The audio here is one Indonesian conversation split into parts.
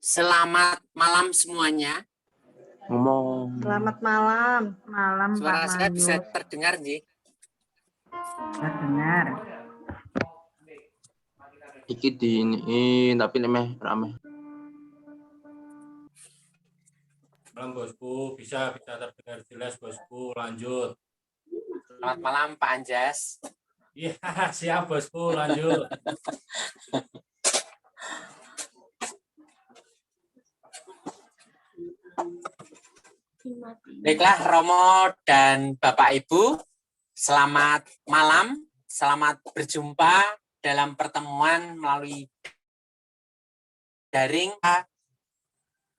Selamat malam semuanya. Selamat malam. Malam Suara Pak saya Mayus. bisa terdengar nih? Terdengar. Iki diiniin tapi nemeh rame. Malam bosku, bisa terdengar jelas bosku, lanjut. Selamat malam Pak Anjas. Iya, siap bosku, lanjut. Baiklah Romo dan Bapak Ibu, selamat malam, selamat berjumpa dalam pertemuan melalui daring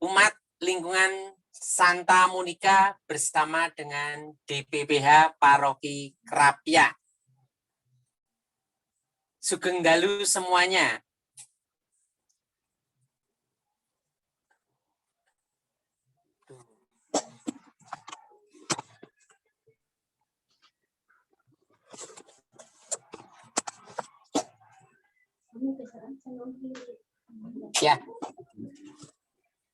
umat lingkungan Santa Monica bersama dengan DPPH Paroki Krapia. Sugeng dalu semuanya. Ya.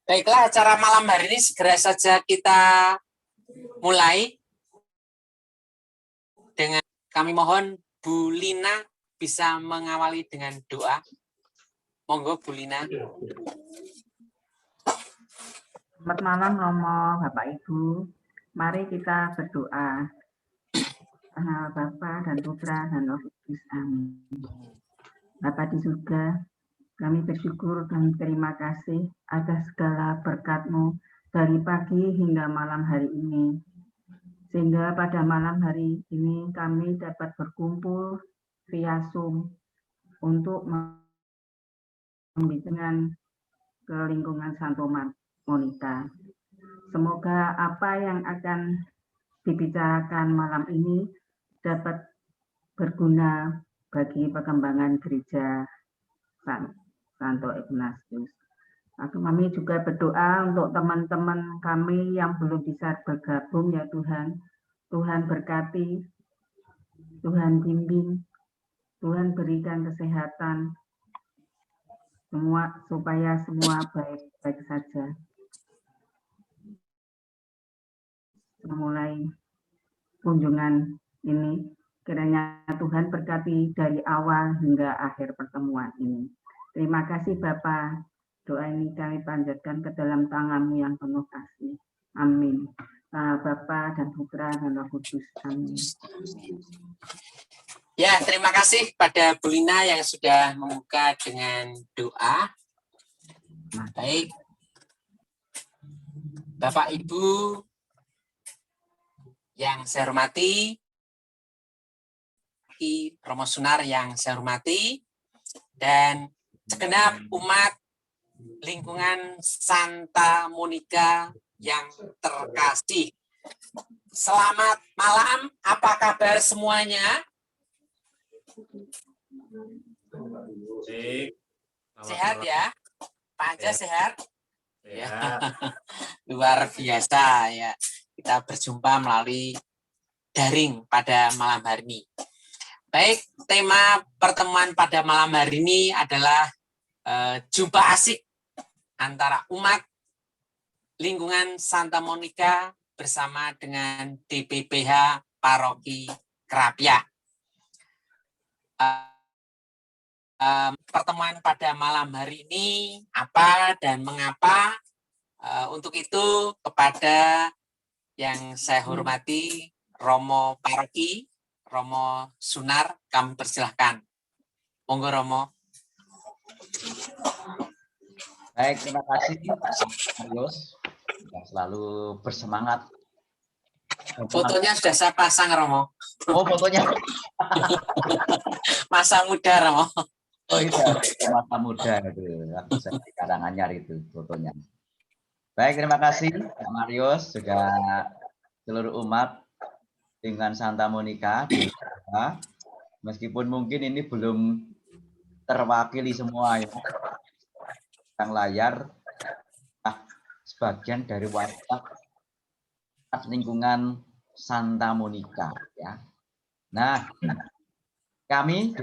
Baiklah, acara malam hari ini segera saja kita mulai dengan kami mohon Bu Lina bisa mengawali dengan doa. Monggo Bu Lina. Selamat malam Romo, Bapak Ibu. Mari kita berdoa. Bapa dan Putra dan Roh Kudus. Amin. Bapa di surga, kami bersyukur dan terima kasih atas segala berkat-Mu dari pagi hingga malam hari ini. Sehingga pada malam hari ini kami dapat berkumpul via Zoom untuk membimbingan ke lingkungan Santo Monica. Semoga apa yang akan dibicarakan malam ini dapat berguna bagi perkembangan gereja Santo Ignatius. Kami juga berdoa untuk teman-teman kami yang belum bisa bergabung ya Tuhan. Tuhan berkati, Tuhan bimbing, Tuhan berikan kesehatan, supaya semua baik-baik saja. Memulai kunjungan ini, kiranya Tuhan berkati dari awal hingga akhir pertemuan ini. Terima kasih Bapa. Doa ini kami panjatkan ke dalam tangan-Mu yang penuh kasih. Amin. Bapa dan Putra dan Roh Kudus. Amin. Ya, terima kasih pada Bu Lina yang sudah membuka dengan doa. Baik. Bapak Ibu yang saya hormati, Romo Sunar yang saya hormati, dan segenap umat lingkungan Santa Monica yang terkasih. Selamat malam, apa kabar semuanya? Sehat ya? Pak Anjas sehat? Ya. Luar biasa ya. Kita berjumpa melalui daring pada malam hari ini. Baik, tema pertemuan pada malam hari ini adalah jumpa asik antara umat lingkungan Santa Monica bersama dengan DPPH Paroki Krapia. Pertemuan pada malam hari ini apa dan mengapa? Untuk itu kepada yang saya hormati Romo Paroki, Romo Sunar, kami persilahkan. Monggo Romo. Baik, terima kasih Marius. Selalu bersemangat. Fotonya sudah saya pasang Romo. Oh, fotonya. Masa muda Romo. Oh iya, masa muda itu. Aku di Karanganyar itu fotonya. Baik, terima kasih Pak Marius, juga seluruh umat dengan Santa Monica di Jakarta. Meskipun mungkin ini belum terwakili semua ya. Yang layar sebagian dari wajah lingkungan Santa Monica ya. Nah, kami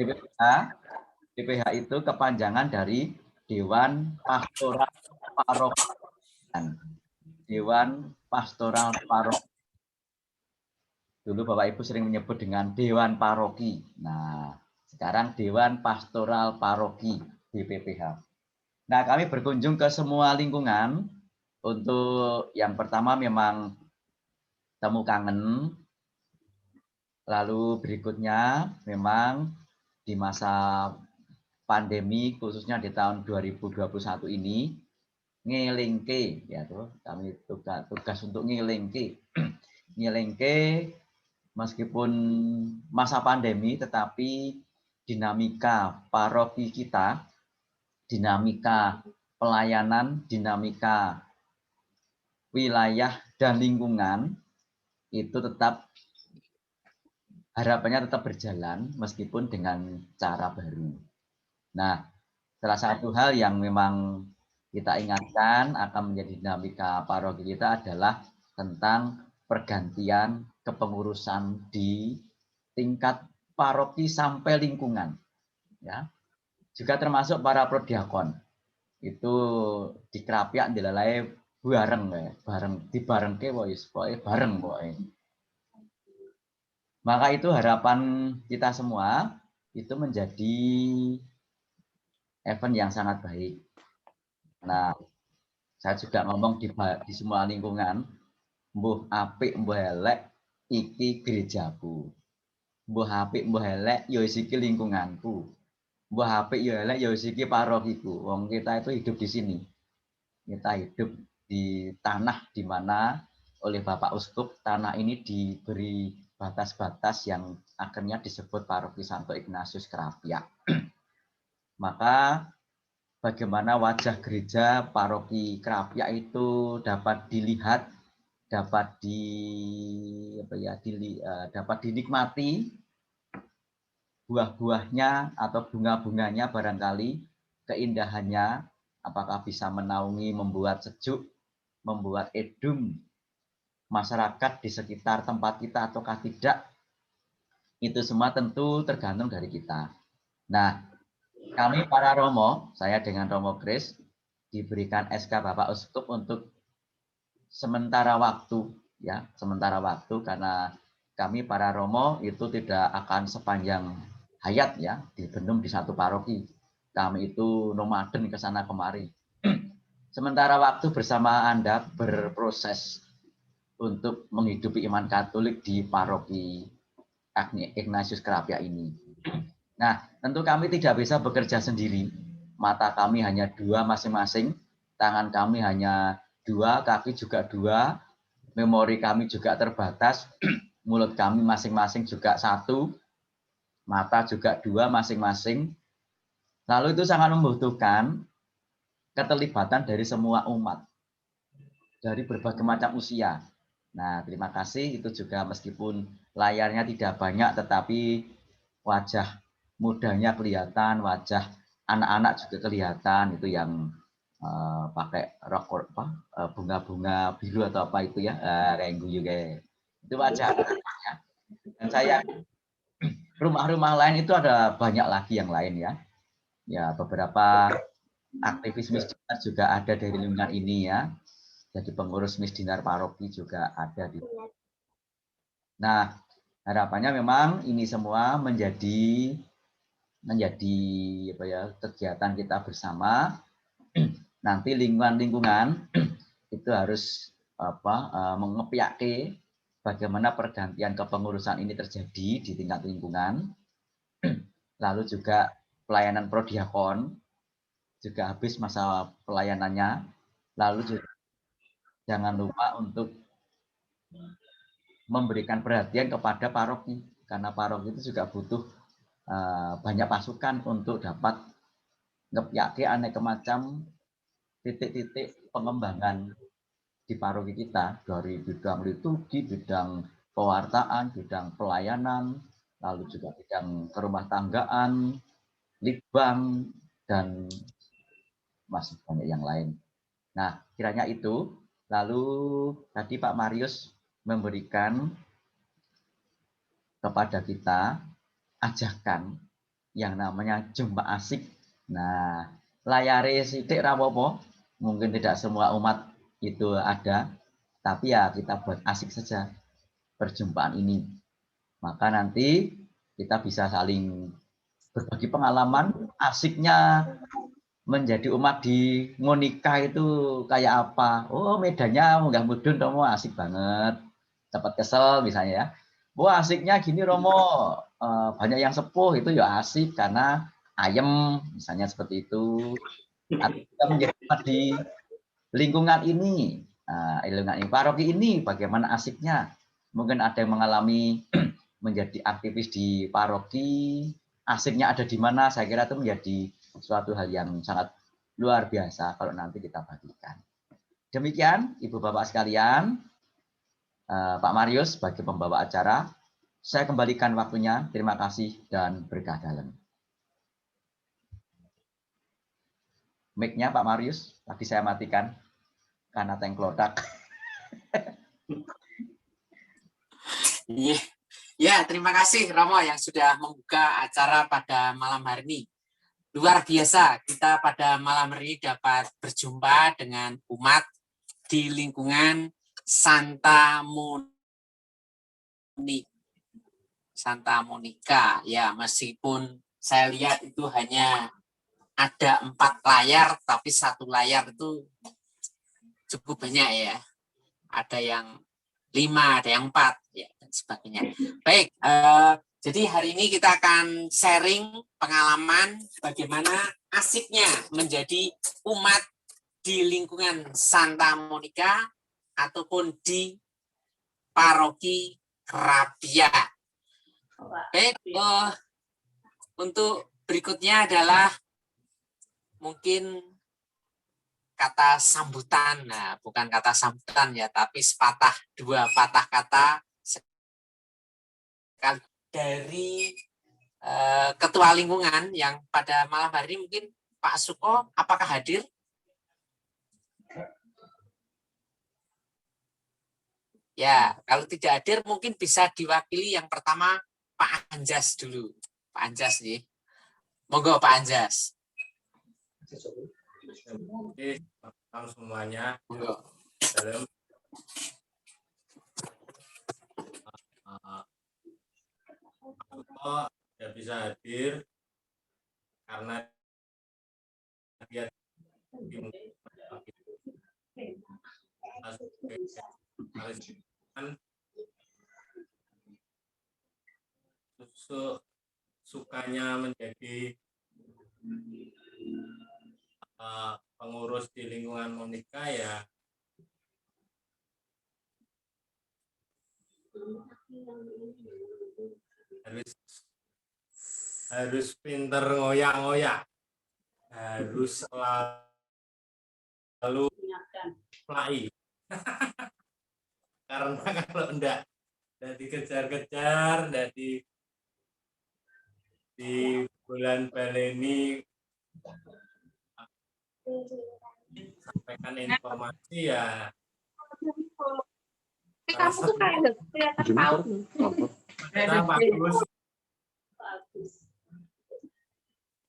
DPH itu kepanjangan dari Dewan Pastoral Parokian. Dewan Pastoral Paroki. Dulu Bapak Ibu sering menyebut dengan Dewan Paroki. Nah, sekarang Dewan Pastoral Paroki DPPH. Nah, kami berkunjung ke semua lingkungan. Untuk yang pertama memang temu kangen. Lalu berikutnya memang di masa pandemi khususnya di tahun 2021 ini ngelingke ya tuh kami tugas untuk ngelingke ngelingke meskipun masa pandemi tetapi dinamika paroki kita, dinamika pelayanan, dinamika wilayah dan lingkungan itu tetap harapannya tetap berjalan meskipun dengan cara baru. Nah, salah satu hal yang memang kita ingatkan akan menjadi dinamika paroki kita adalah tentang pergantian kepengurusan di tingkat paroki sampai lingkungan. Ya, juga termasuk para prodiakon. Itu di Krapiak dilalai bareng dibarengke bareng pokoknya. Maka itu harapan kita semua itu menjadi event yang sangat baik. Nah, saya juga ngomong di semua lingkungan, mbuh apik mbuh elek iki gerejaku. Mbuh apik mbuh elek ya iki lingkunganku. Mbuh apik ya elek ya iki parokiku. Wong kita itu hidup di sini. Kita hidup di tanah di mana oleh Bapak Uskup tanah ini diberi batas-batas yang akhirnya disebut Paroki Santo Ignatius Krapiak. Maka bagaimana wajah gereja paroki Krapiak itu dapat dilihat, dapat dapat dinikmati buah-buahnya atau bunga-bunganya barangkali keindahannya, apakah bisa menaungi, membuat sejuk, membuat edum masyarakat di sekitar tempat kita ataukah tidak, itu semua tentu tergantung dari kita. Nah, kami para Romo, saya dengan Romo Kris, diberikan SK Bapak Uskup untuk sementara waktu, ya, sementara waktu karena kami para Romo itu tidak akan sepanjang hayat ya dibendung di satu paroki. Kami itu nomaden ke sana kemari. Sementara waktu bersama Anda berproses untuk menghidupi iman Katolik di paroki Ignatius Krapiak ini. Nah, tentu kami tidak bisa bekerja sendiri. Mata kami hanya dua masing-masing, tangan kami hanya dua, kaki juga dua, memori kami juga terbatas, mulut kami masing-masing juga satu, mata juga dua masing-masing. Lalu itu sangat membutuhkan keterlibatan dari semua umat, dari berbagai macam usia. Nah, terima kasih itu juga meskipun layarnya tidak banyak, tetapi wajah mudanya kelihatan, wajah anak-anak juga kelihatan, itu yang pakai rok bunga-bunga biru atau apa itu ya, renggu juga. Itu wajah anak-anaknya. Dan saya rumah-rumah lain itu ada banyak lagi yang lain ya. Ya, beberapa aktivis misdinar juga ada dari lingkungan ini ya. Jadi pengurus misdinar paroki juga ada di. Nah, harapannya memang ini semua menjadi apa ya, kegiatan kita bersama. Nanti lingkungan itu harus mengepiake bagaimana pergantian kepengurusan ini terjadi di tingkat lingkungan. Lalu juga pelayanan prodiakon juga habis masa pelayanannya. Lalu juga jangan lupa untuk memberikan perhatian kepada paroki, karena paroki itu juga butuh banyak pasukan untuk dapat ngepiake aneka macam titik-titik pengembangan di paroki kita, dari bidang liturgi, bidang pewartaan, bidang pelayanan, lalu juga bidang kerumah tanggaan, litbang, dan masih banyak yang lain. Nah, kiranya itu. Lalu tadi Pak Marius memberikan kepada kita ajakan yang namanya jumpa asik. Nah, layare sithik ra apa-apa. Mungkin tidak semua umat itu ada, tapi ya kita buat asik saja perjumpaan ini. Maka nanti kita bisa saling berbagi pengalaman asiknya menjadi umat di Monika itu kayak apa. Oh, medannya munggah mudun Romo asik banget. Cepat kesel misalnya ya. Wah, asiknya gini Romo, banyak yang sepuh itu ya asik karena ayem misalnya seperti itu. Atau kita menjadi umat di lingkungan ini, lingkungan ini, paroki ini bagaimana asiknya. Mungkin ada yang mengalami menjadi aktivis di paroki, asiknya ada di mana, saya kira itu menjadi suatu hal yang sangat luar biasa kalau nanti kita bagikan. Demikian Ibu Bapak sekalian, Pak Marius sebagai pembawa acara, saya kembalikan waktunya, terima kasih dan berkah dalam. Mic-nya Pak Marius, tadi saya matikan karena tengklodak. Iya. Ya, terima kasih Romo yang sudah membuka acara pada malam hari ini. Luar biasa, kita pada malam hari ini dapat berjumpa dengan umat di lingkungan Santa Monica. Ya, meskipun saya lihat itu hanya ada 4 layar, tapi 1 layar itu cukup banyak ya. Ada yang 5, ada yang 4, ya, dan sebagainya. Baik, jadi hari ini kita akan sharing pengalaman bagaimana asiknya menjadi umat di lingkungan Santa Monica ataupun di paroki Krapia. Baik, untuk berikutnya adalah mungkin kata sambutan. Nah, bukan kata sambutan ya, tapi 2 patah kata dari ketua lingkungan yang pada malam hari ini. Mungkin Pak Suko, apakah hadir? Ya, kalau tidak hadir mungkin bisa diwakili yang pertama Pak Anjas dulu. Pak Anjas nih. Monggo Pak Anjas. Oke, selamat semuanya. Monggo. Dalam Suko tidak bisa hadir karena dia sukanya menjadi pengurus di lingkungan Monica ya harus pinter ngoyak-ngoyak, harus selalu plai. Karena kalau enggak dikejar-kejar, enggak di bulan baleni sampaikan informasi ya. Kamu tuh kayak kelihatan tahu. Bagus.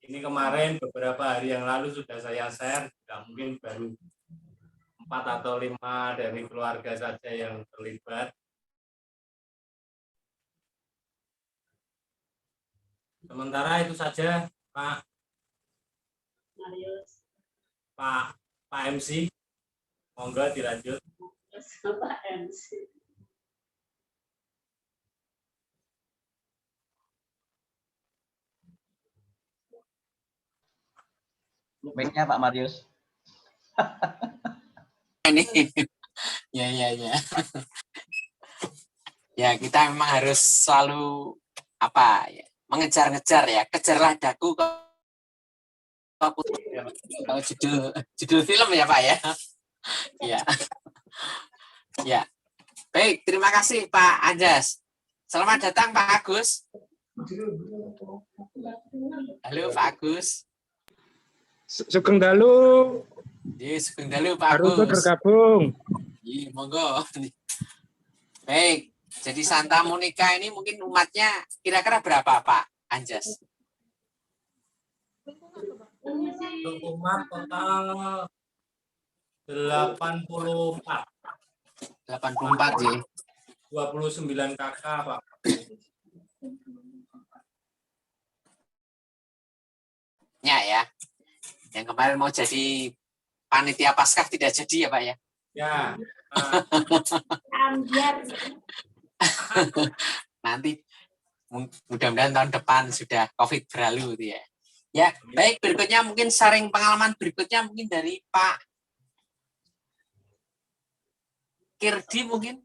Ini kemarin beberapa hari yang lalu sudah saya share, mungkin baru 4 atau 5 dari keluarga saja yang terlibat. Sementara itu saja, Pak MC, monggo dilanjut. Pak MC. Mic-nya Pak Marius. Ini ya. Ya, kita memang harus selalu mengejar-ngejar ya. Kejarlah daku kalau judul film ya, Pak ya. Ya. Ya. Baik, terima kasih Pak Anjas. Selamat datang Pak Agus. Halo Pak Agus. Sugeng dalu. Sugeng dalu Pak Baru Agus. bergabung. Monggo. Baik, Jadi Santa Monica ini mungkin umatnya kira-kira berapa Pak Anjas? Untuk umat total 84. 84 ya. 29 kakak, Pak. Ya. Yang kemarin mau jadi panitia Paskah tidak jadi ya Pak ya? Ya. Ambiar. Nanti mudah-mudahan tahun depan sudah COVID berlalu gitu ya. Ya, baik, berikutnya mungkin sharing pengalaman berikutnya mungkin dari Pak Kirdi mungkin.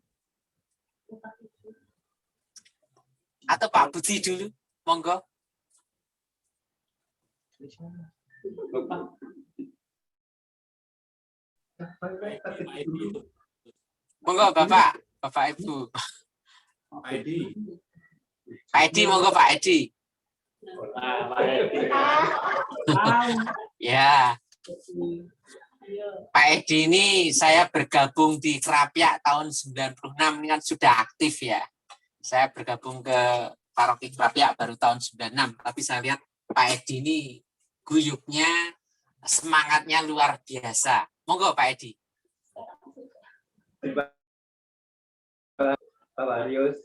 Atau Pak Budi dulu, monggo. Monggo Bapak Ibu. Pak Edi, monggo Pak Edi. Ya. Pak Edi ini saya bergabung di Krapyak tahun 96 ini kan sudah aktif ya. Saya bergabung ke Paroki Krapyak baru tahun 96, tapi saya lihat Pak Edi ini guyupnya, semangatnya luar biasa. Monggo Pak Edi. Pak Marius,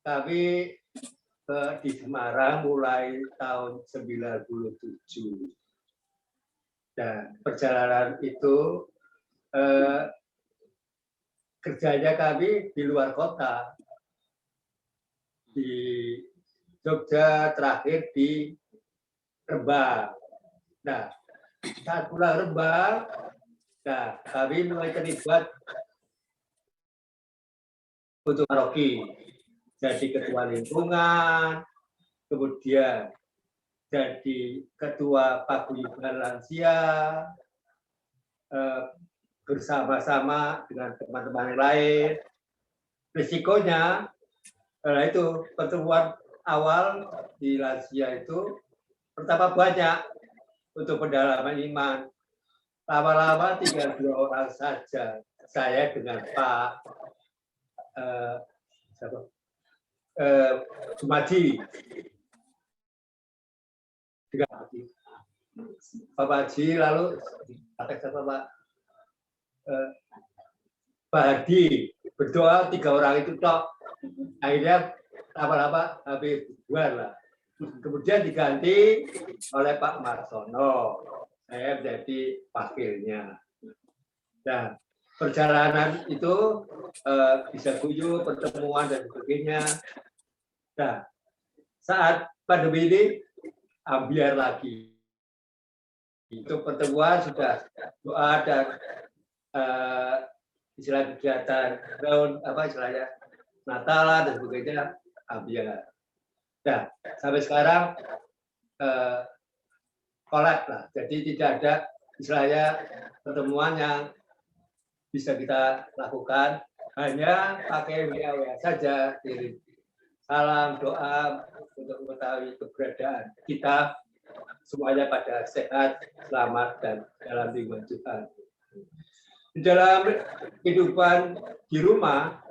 kami di Semarang mulai tahun 97. Dan perjalanan itu kerjanya kami di luar kota, di Jogja, terakhir di Rembang. Nah, saat pulang Rembang, nah kami mulai terlibat untuk paroki, jadi ketua lingkungan, kemudian jadi ketua paguyuban lansia, bersama-sama dengan teman-teman yang lain. Risikonya itu pertemuan awal di lansia itu pertama banyak untuk pendalaman iman. Lama-lama tinggal 2 orang saja, saya dengan Pak Jumadi. Pak Haji, lalu Pak Hadi, berdoa 3 orang itu tok. Akhirnya lama-lama habis bubar lah. Kemudian diganti oleh Pak Marsono. Saya menjadi wakilnya. Nah, perjalanan itu bisa guyup, pertemuan dan sebagainya. Nah, saat pandemi ini ambiar lagi. Itu pertemuan sudah doa dan istilah kegiatan istilahnya Natalan dan sebagainya ambiar. Nah, sampai sekarang kolab lah. Jadi tidak ada istilahnya pertemuan yang bisa kita lakukan, hanya pakai WA saja, kirim salam, doa untuk mengetahui keberadaan kita semuanya pada sehat, selamat, dan dalam lindungan Tuhan. Di dalam kehidupan di rumah,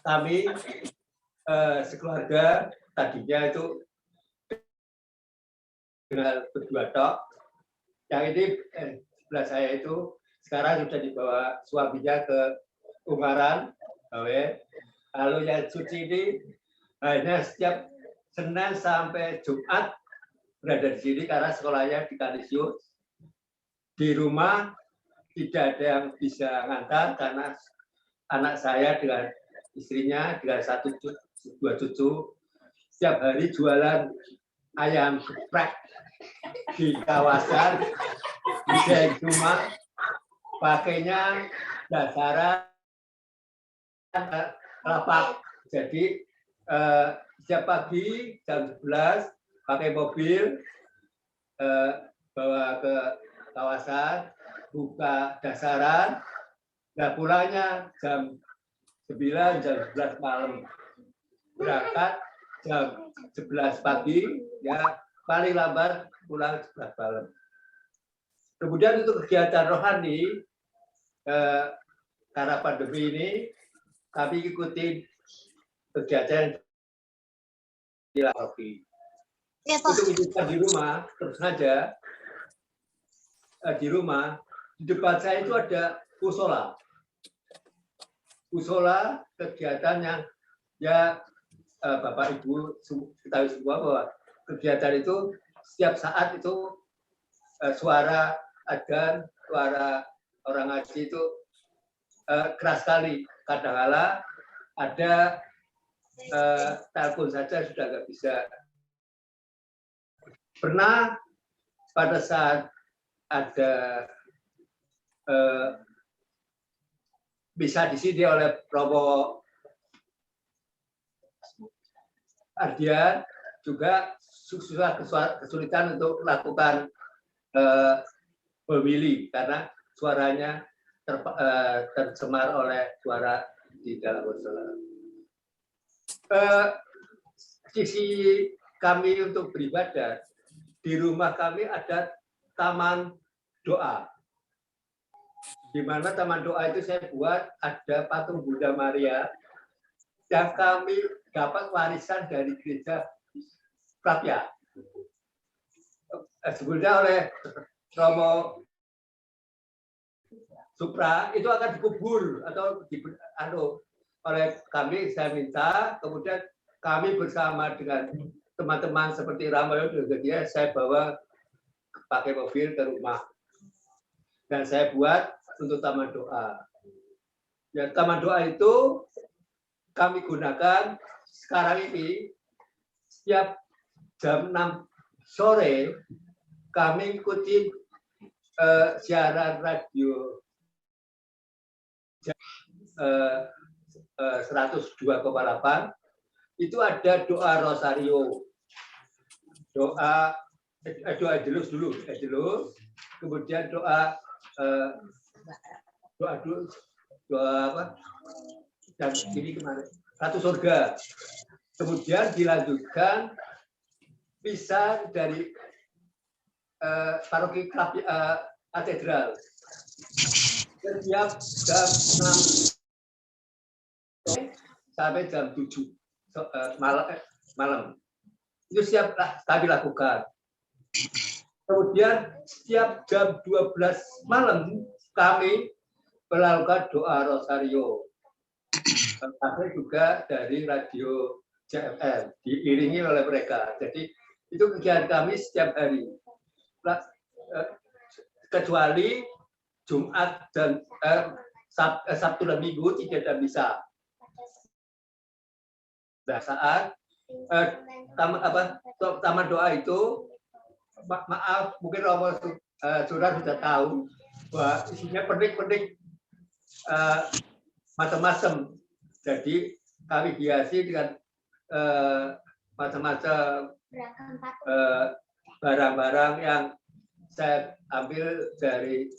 kami sekeluarga tadinya itu dengan berdua tok. Yang ini sebelah saya itu sekarang sudah dibawa suaminya ke Ungaran, lalu yang suci ini hanya setiap Senin sampai Jumat berada di sini karena sekolahnya di Kanisius. Di rumah tidak ada yang bisa ngantar karena anak saya dengan istrinya dengan 2 cucu setiap hari jualan ayam geprek di kawasan di rumah, pakainya dasaran lapak. Jadi setiap pagi jam 11 pakai mobil bawa ke kawasan, buka dasaran, nah pulangnya jam 9, jam 11 malam. Berangkat jam 11 pagi, ya paling lambat pulang 11 malam. Kemudian untuk kegiatan rohani, karena pandemi ini kami ikuti kegiatan di Lakopi. Untuk kegiatan di rumah, terus saja di rumah, di depan saya itu ada musola. Musola kegiatan yang ya Bapak Ibu ketahui semua bahwa kegiatan itu setiap saat itu suara adzan, suara orang ngaji itu keras sekali. Kadang-kala ada telepon saja sudah nggak bisa. Pernah pada saat ada bisa disidi oleh Romo Ardian juga susah kesulitan untuk melakukan pemilih karena suaranya tercemar oleh suara di dalam musola. Sisi kami untuk beribadah di rumah kami ada taman doa. Di mana taman doa itu saya buat ada patung Bunda Maria yang kami dapat warisan dari gereja Prapya. Sebelumnya oleh Romo Supra itu akan dikubur atau oleh kami, saya minta, kemudian kami bersama dengan teman-teman seperti Ramayo juga dia saya bawa pakai mobil ke rumah dan saya buat untuk taman doa. Ya, taman doa itu kami gunakan sekarang ini setiap jam 6 sore kami ikuti siaran radio 102,8 itu ada doa rosario. Doa Angelus dulu, kemudian doa apa? Dan ini kemarin Ratu Surga. Kemudian dilanjutkan bisa dari paroki katedral. Setiap jam 6 sampai jam 7 malam. Itu siap kami lakukan. Kemudian setiap jam 12 malam kami melakukan doa rosario. Tapi juga dari radio JFM diiringi oleh mereka. Jadi itu kegiatan kami setiap hari. Kecuali Jumat dan Sabtu dan Minggu tidak ada misa. Nah, saat taman doa itu, maaf mungkin Romo Surat sudah tahu bahwa isinya penik-penik macam-macam. Jadi kami hiasi dengan macam-macam barang-barang yang saya ambil dari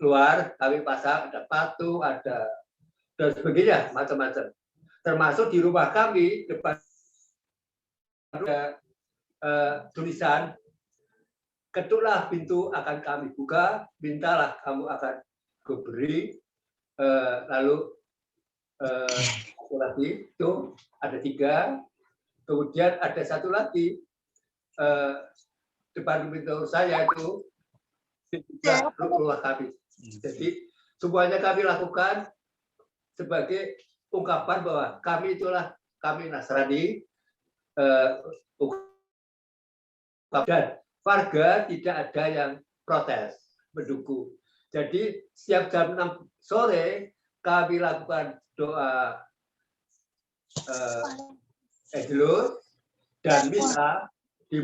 luar, kami pasang, ada patung, ada dan sebagainya, macam-macam. Termasuk di rumah kami depan ada tulisan, ketuklah pintu akan kami buka, mintalah kamu akan kuberi. Lalu satu lagi itu ada 3, kemudian ada satu lagi depan pintu saya itu rumah kami. Jadi semuanya kami lakukan sebagai ungkapan bahwa kami itulah kami Nasrani, dan warga tidak ada yang protes mendukung. Jadi setiap jam 6 sore kami lakukan doa Angelus dan misa di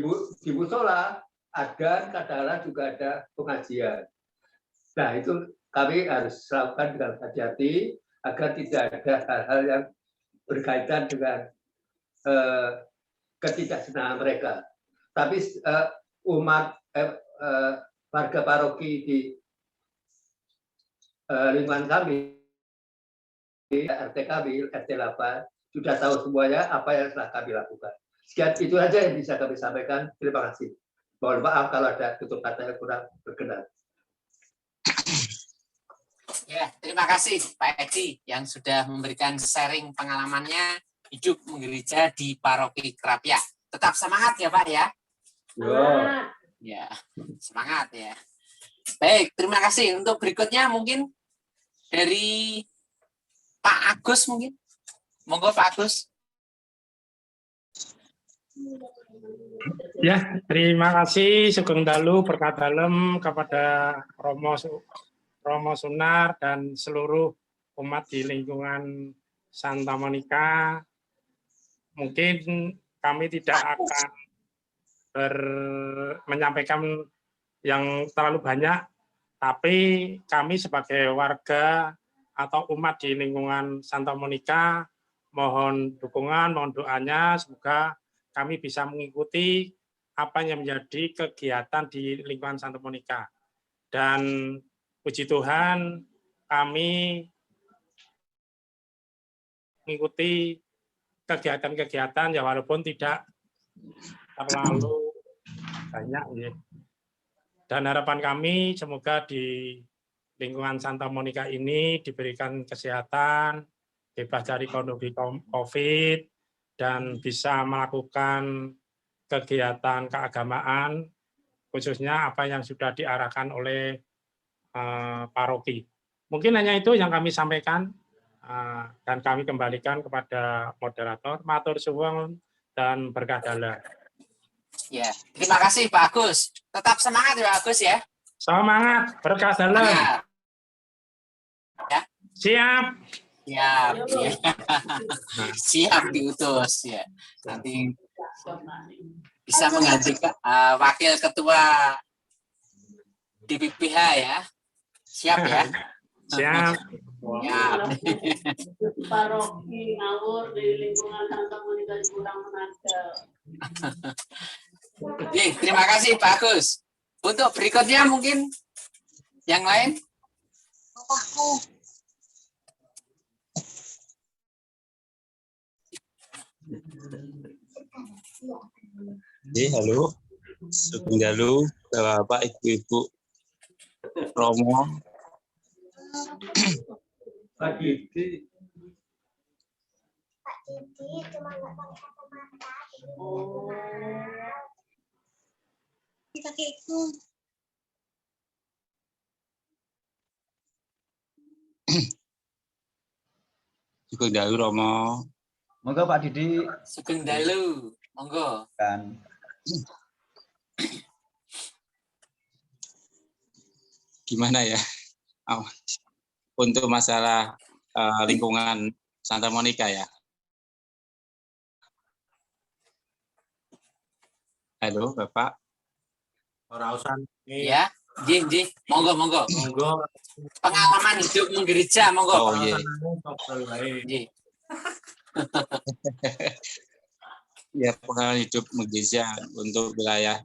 musola, ada kadang-kadang juga ada pengajian. Nah itu kami harus lakukan dengan hati-hati agar tidak ada hal-hal yang berkaitan dengan ketidaksenangan mereka. Tapi umat warga paroki di lingkungan kami, RT kami, RT 8, sudah tahu semuanya apa yang telah kami lakukan. Sekian itu saja yang bisa kami sampaikan. Terima kasih. Mohon maaf kalau ada tutur kata yang kurang berkenan. Ya, terima kasih Pak Edi yang sudah memberikan sharing pengalamannya hidup menggereja di Paroki Kerapia. Tetap semangat ya Pak ya. Ya, semangat ya. Baik, terima kasih. Untuk berikutnya mungkin dari Pak Agus mungkin. Monggo Pak Agus. Ya, terima kasih Sugeng Dalu berkat dalem kepada Romo Sunar dan seluruh umat di lingkungan Santa Monica. Mungkin kami tidak akan menyampaikan yang terlalu banyak, tapi kami sebagai warga atau umat di lingkungan Santa Monica mohon dukungan, mohon doanya, semoga kami bisa mengikuti apa yang menjadi kegiatan di lingkungan Santa Monica. Dan puji Tuhan, kami mengikuti kegiatan-kegiatan ya walaupun tidak terlalu banyak ya. Dan harapan kami semoga di lingkungan Santa Monica ini diberikan kesehatan, bebas dari kondisi COVID, dan bisa melakukan kegiatan keagamaan, khususnya apa yang sudah diarahkan oleh paroki. Mungkin hanya itu yang kami sampaikan, dan kami kembalikan kepada moderator. Matur suwun dan berkah dalam. Ya, terima kasih Pak Agus. Tetap semangat ya Pak Agus ya. Semangat, berkah dalam. Ya. Siap. Siap. Ya. Siap diutus ya. Nanti bisa menggantikan wakil ketua DPPH ya. Siap ya. Siap. Siap. Paroki ngawur di lingkungan Santa Monica kurang menangkal. Oke, terima kasih Pak Agus. Untuk berikutnya mungkin yang lain. Halo, Sugeng Dalu, Bapak, Ibu-ibu, Romo. Pak Didi. Cuma nggak pakai kacamata. Kakekku. Sugeng Dalu, Romo. Monggo Pak Didi. Sugeng Dalu, monggo. Kan. Gimana ya? Untuk masalah lingkungan Santa Monica ya. Halo, Bapak. Ora usah. Ya, Ji. Monggo. Monggo. Pengalaman hidup menggereja, monggo. Oh iya. Ji. Ya, pengalaman hidup menggereja untuk wilayah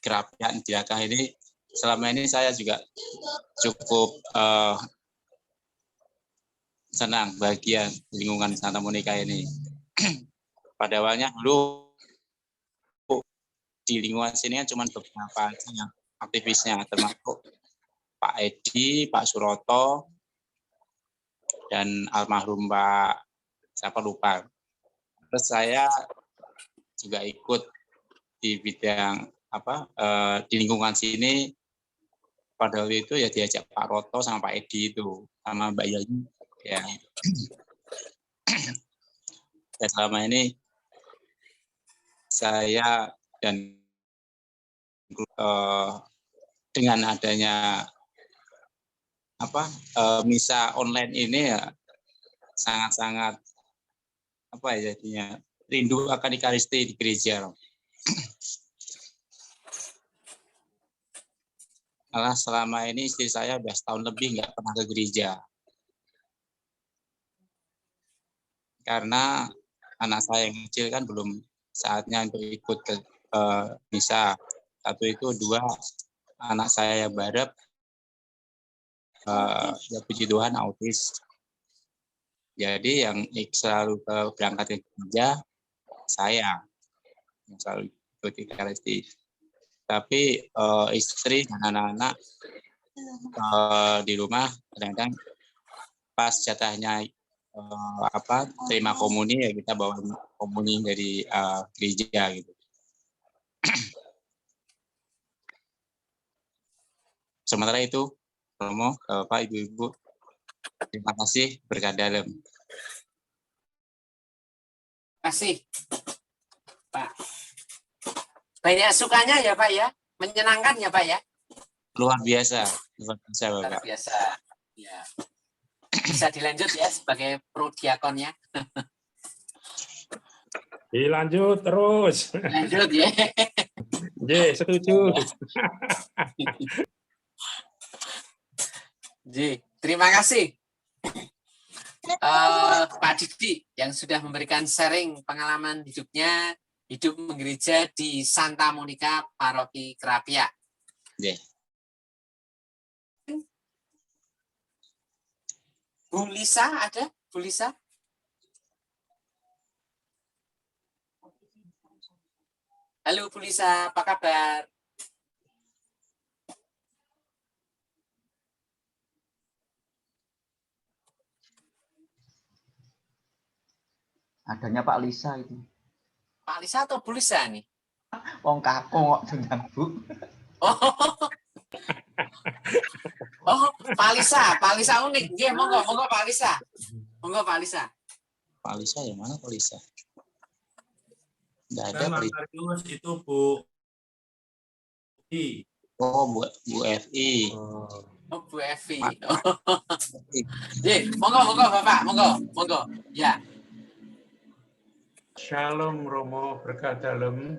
Kerapian Diakah ini selama ini saya juga cukup senang, bahagia di lingkungan Santa Monica ini. Pada awalnya dulu di lingkungan sini kan cuma beberapa yang aktivisnya, termasuk Pak Edi, Pak Suroto, dan almarhum Pak siapa lupa. Terus saya juga ikut di bidang di lingkungan sini. Pada waktu itu ya diajak Pak Roto sama Pak Edi itu sama Mbak Yayu ya. Dan selama ini saya dan dengan adanya misa online ini ya sangat-sangat jadinya rindu akan Ekaristi di gereja. Malah selama ini istri saya sudah setahun lebih nggak pernah ke gereja. Karena anak saya yang kecil kan belum saatnya untuk ikut ke misa. Satu itu, dua anak saya yang barep, ya puji Tuhan autis. Jadi yang selalu berangkat ke gereja saya yang selalu ikut Ekaristi. Tapi istri dan anak-anak di rumah kadang-kadang pas jatahnya terima komuni ya kita bawa komuni dari gereja gitu. Sementara itu, Romo, Bapak, Ibu-ibu, terima kasih, berkat dalam. Terima kasih, Pak. Banyak sukanya ya, Pak ya? Menyenangkan ya, Pak ya? Luar biasa, Bapak. Luar biasa. Ya. Bisa dilanjut ya sebagai prodiakonnya. Dilanjut terus. Lanjut ya. Ye, setuju. Terima kasih Pak Didi yang sudah memberikan sharing pengalaman hidupnya, hidup menggereja di Santa Monica, Paroki Krapia. Bu Lisa ada? Bu Lisa? Halo Bu Lisa, apa kabar? Adanya Pak Lisa itu. Pak Lisa atau Bu Lisa nih? Wong kakung kok dengan Bu. Oh, Pak Lisa unik. Nggih, monggo Pak Lisa. Monggo Pak Lisa. Pak Lisa yang mana Pak Lisa? Enggak ada Kan Pak Mas Marius itu Bu I. Oh, Bu FI. Oh, Bu Evi. Monggo Bapak, monggo. Ya. Shalom Romo, berkat dalam.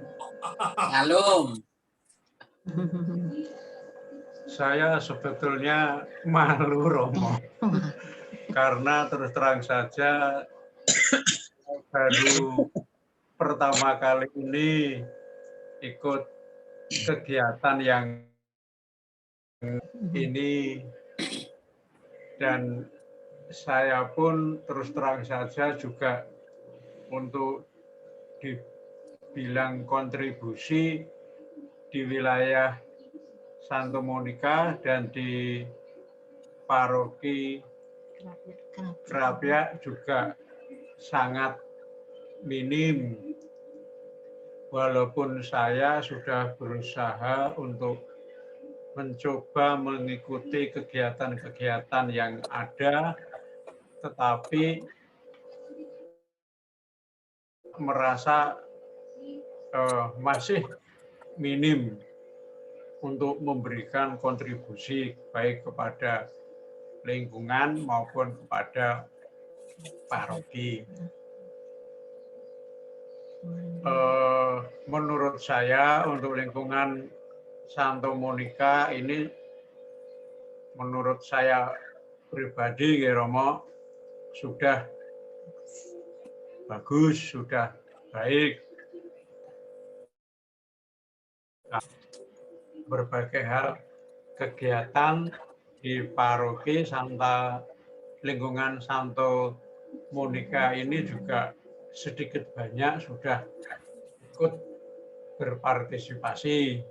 Shalom. Saya sebetulnya malu Romo. Karena terus terang saja baru pertama kali ini ikut kegiatan yang ini, dan saya pun terus terang saja juga untuk dibilang kontribusi di wilayah Santa Monica dan di Paroki Krapia juga sangat minim, walaupun saya sudah berusaha untuk mencoba mengikuti kegiatan-kegiatan yang ada, tetapi merasa masih minim untuk memberikan kontribusi baik kepada lingkungan maupun kepada paroki. Menurut saya untuk lingkungan Santa Monica ini, menurut saya pribadi, Romo, sudah bagus, sudah baik. Berbagai hal kegiatan di paroki lingkungan Santa Monica ini juga sedikit banyak sudah ikut berpartisipasi.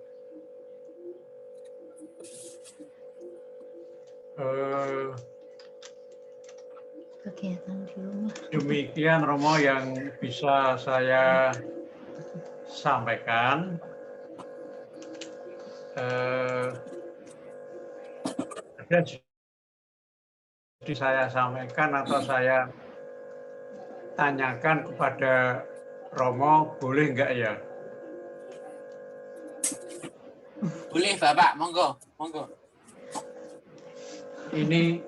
Kegiatan di rumah. Demikian Romo yang bisa saya sampaikan. Ada saya sampaikan atau saya tanyakan kepada Romo, boleh enggak ya? Boleh Bapak, monggo. Ini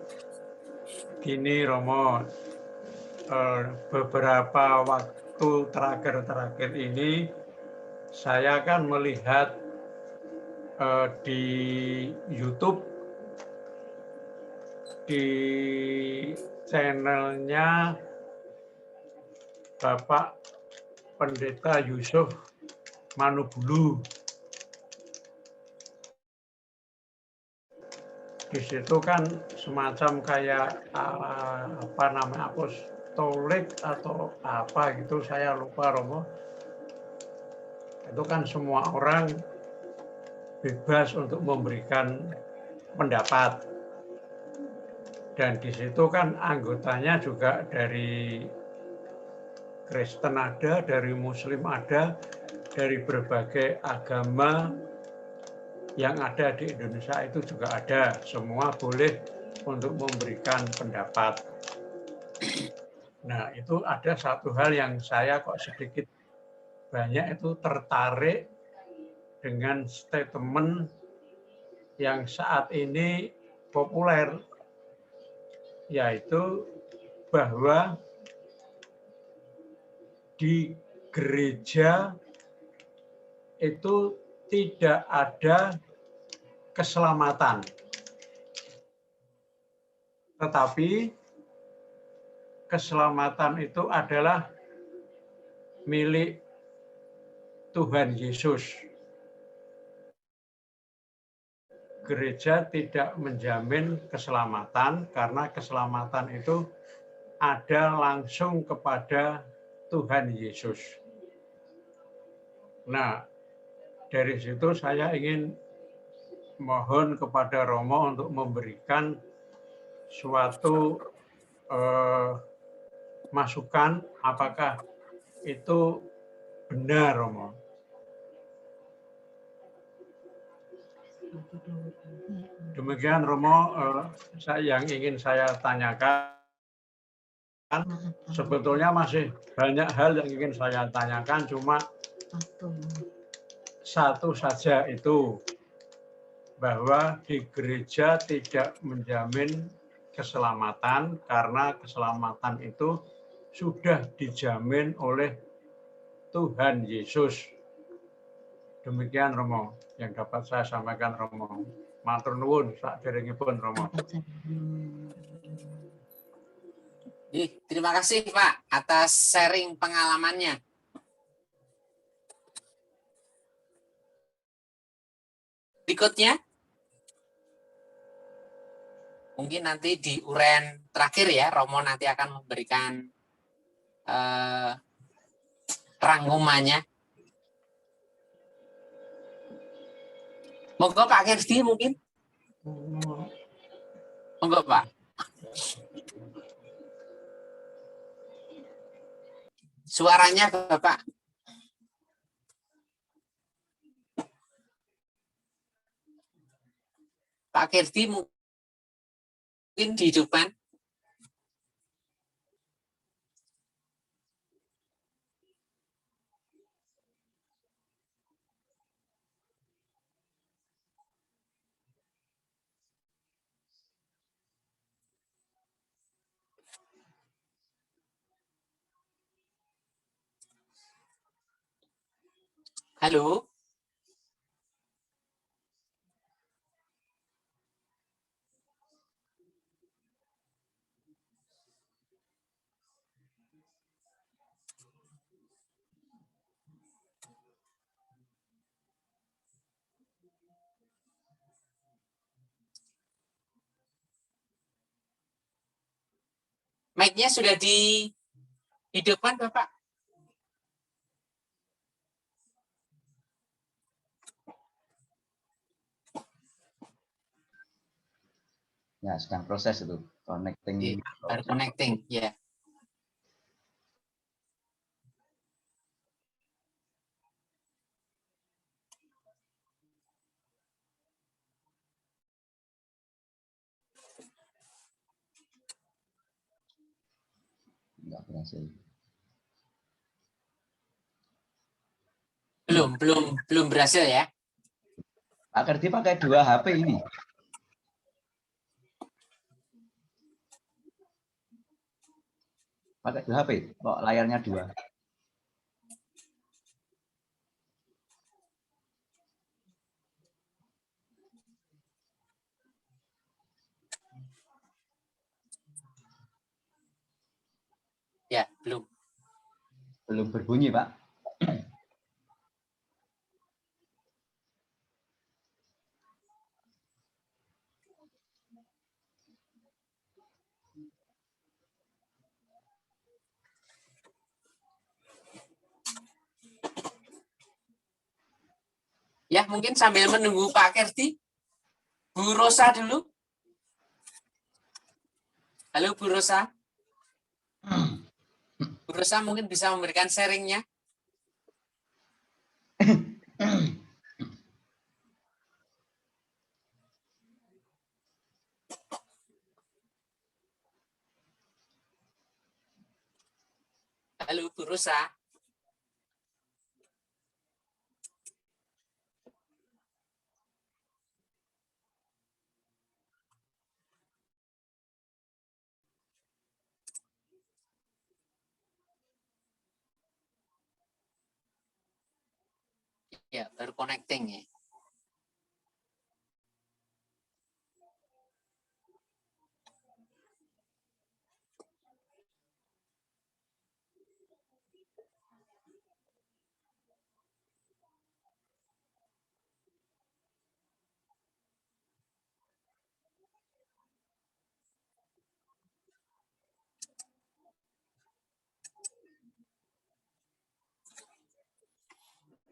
gini Romo, beberapa waktu terakhir ini saya kan melihat di YouTube, di channelnya Bapak Pendeta Yusuf Manubulu. Di situ kan semacam kayak apostolik atau apa gitu, saya lupa Romo. Itu kan semua orang bebas untuk memberikan pendapat. Dan di situ kan anggotanya juga dari Kristen ada, dari Muslim ada, dari berbagai agama yang ada di Indonesia itu juga ada. Semua boleh untuk memberikan pendapat. Nah, itu ada satu hal yang saya kok sedikit banyak itu tertarik dengan statement yang saat ini populer, yaitu bahwa di gereja itu tidak ada keselamatan. Tetapi keselamatan itu adalah milik Tuhan Yesus. Gereja tidak menjamin keselamatan karena keselamatan itu ada langsung kepada Tuhan Yesus. Nah, dari situ saya ingin mohon kepada Romo untuk memberikan suatu masukan apakah itu benar, Romo. Demikian, Romo, yang ingin saya tanyakan. Sebetulnya masih banyak hal yang ingin saya tanyakan, cuma satu saja itu, bahwa di gereja tidak menjamin keselamatan karena keselamatan itu sudah dijamin oleh Tuhan Yesus. Demikian, Romo, yang dapat saya sampaikan, Romo. Matur nuwun saderengipun, Romo. Terima kasih, Pak, atas sharing pengalamannya. Berikutnya, mungkin nanti di uraian terakhir ya, Romo nanti akan memberikan rangkumannya. Monggo Pak Kerdi mungkin. Monggo Pak. Suaranya Bapak. Pak Kerdi mungkin di depan. Halo. Mic-nya sudah dihidupkan, Bapak. Ya, sedang proses itu, connecting. Baru connecting, ya. Enggak berhasil. Belum berhasil ya. Pak Kerdi pakai 2 HP ini. Pakai 2 HP, kok layarnya 2. Ya, belum. Belum berbunyi, Pak. Ya, mungkin sambil menunggu Pak Kerdi. Bu Rosa dulu. Halo Bu Rosa. Bu Rosa mungkin bisa memberikan sharingnya. Halo Bu Rosa. Ya, baru connecting ya.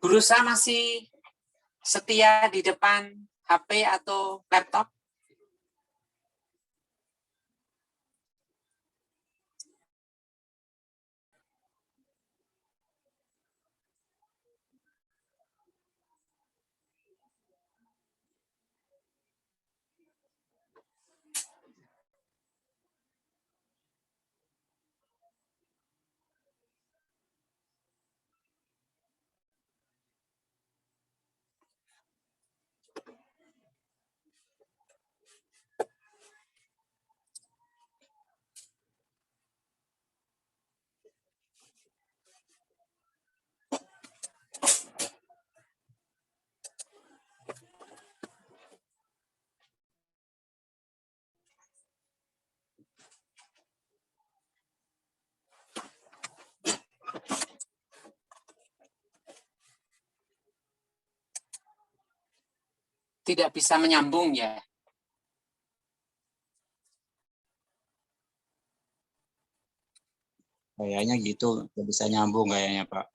Bu Rosa masih setia di depan HP atau laptop? Tidak bisa menyambung ya. Kayaknya gitu, nggak bisa nyambung kayaknya Pak.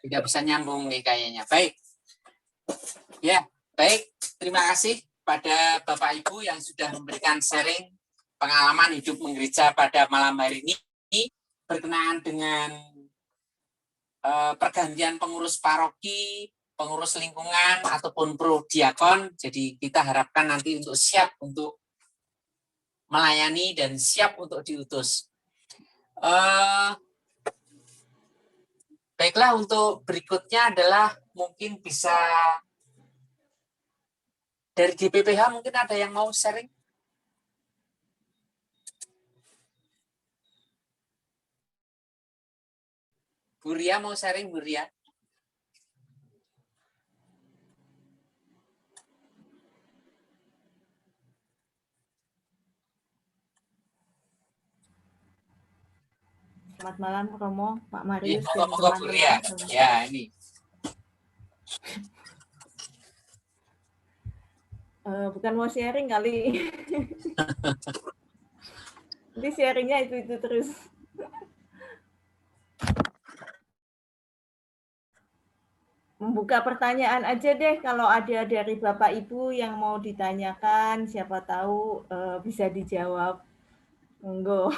Tidak bisa nyambung nih kayaknya. Baik. Ya, baik. Terima kasih pada Bapak Ibu yang sudah memberikan sharing pengalaman hidup menggereja pada malam hari ini berkenaan dengan pergantian pengurus paroki, pengurus lingkungan ataupun prodiakon. Jadi kita harapkan nanti untuk siap untuk melayani dan siap untuk diutus. Baiklah, untuk berikutnya adalah mungkin bisa dari GPPH, mungkin ada yang mau sharing? Bu Ria mau sharing, Bu Ria? Selamat malam Romo, Pak Marius Ya, dan teman-teman. Ya, ini. Bukan mau sharing kali. Nanti sharingnya itu terus. Membuka pertanyaan aja deh kalau ada dari Bapak Ibu yang mau ditanyakan, siapa tahu bisa dijawab. Monggo.